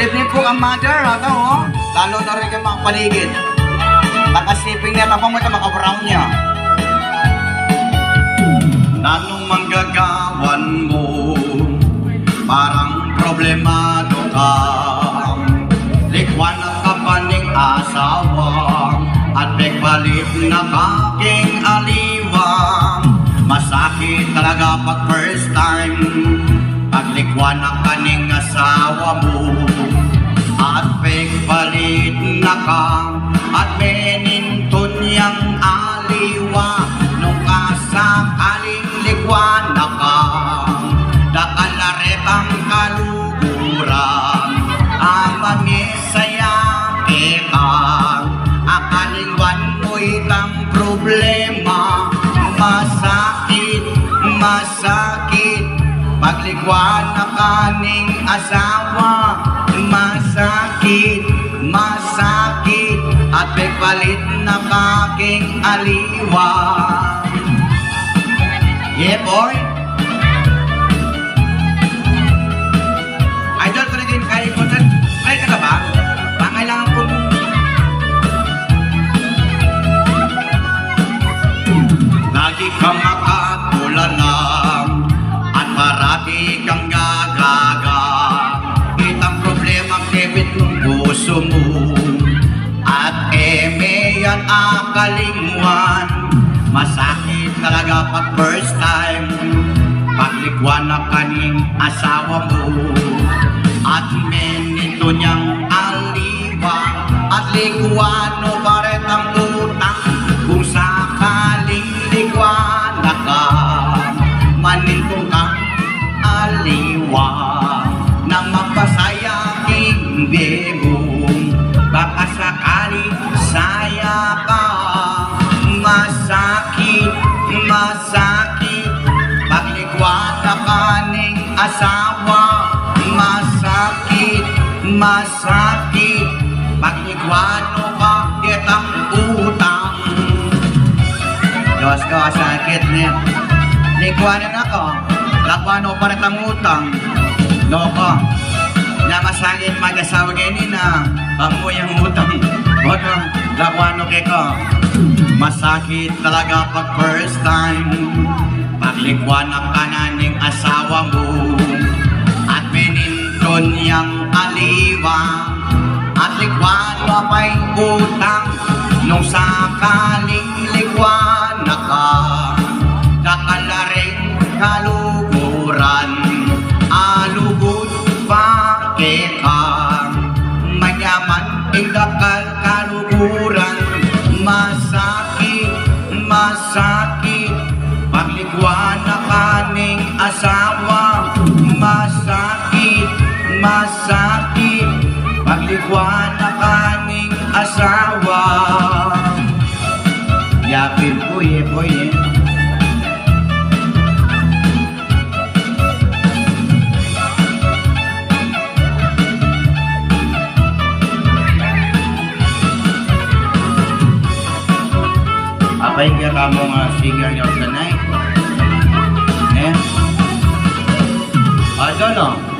Good evening po ang mother, ito oh. Lalo na rin kayo mga paligid. Nakasiping na tapang mo ito, maka-brown niya. Anong manggagawan mo? Parang problemado ka. Likwan at kapaning asawang at pagpalit na kaking aliwang. Masakit talaga pag first time paglikwan ang kaning asawa mo at pagpalit na ka at meninton niyang aliwa nung kasakaling likwan na ka dakalaret ang kaluguran ang mangisaya kita akalingwan mo'y tang problema masakit masakit paglikwan na kaning asawa masakit masakit at pagpalit na kaking aliwa. Yeah boy, idol ko na din kay Kotan. Ay ka ba? Pangailangan ko lagi kang makatulanan at parati kang gagaga. Itang problema kebit ng puso mo at yan akalingwan. Masakit talaga pag first time paglikwan na kaning asawa mo at menito niyang aliwa at likuan o baret ang utang kung sakaling likwan na ka manintong kang aliwa na mapasaya king bebong baka sakali saya ka masakit masakit paglikwan na kaning asawa masakit masakit paglikwan o bakit ang utang Diyos ko sakit niya likwanan ako lakwan o parit ang utang loko na masakit mag-asawa ganyan na amoy ang utang otong lakwano ko masakit talaga pag first time paglikwan ang kananing asawa mo at meninton niyang aliwa at likwan mo pa'y utang nung sakaling likwan na ka kakalaring kaluguran alugod pakita mayaman indakal kaluguran masakit masakit paglikwan na kaning asawa masakit masakit paglikwan na kaning asawa yapin po eh apay kaya mo nga singer nyo tonight eh? I don't know.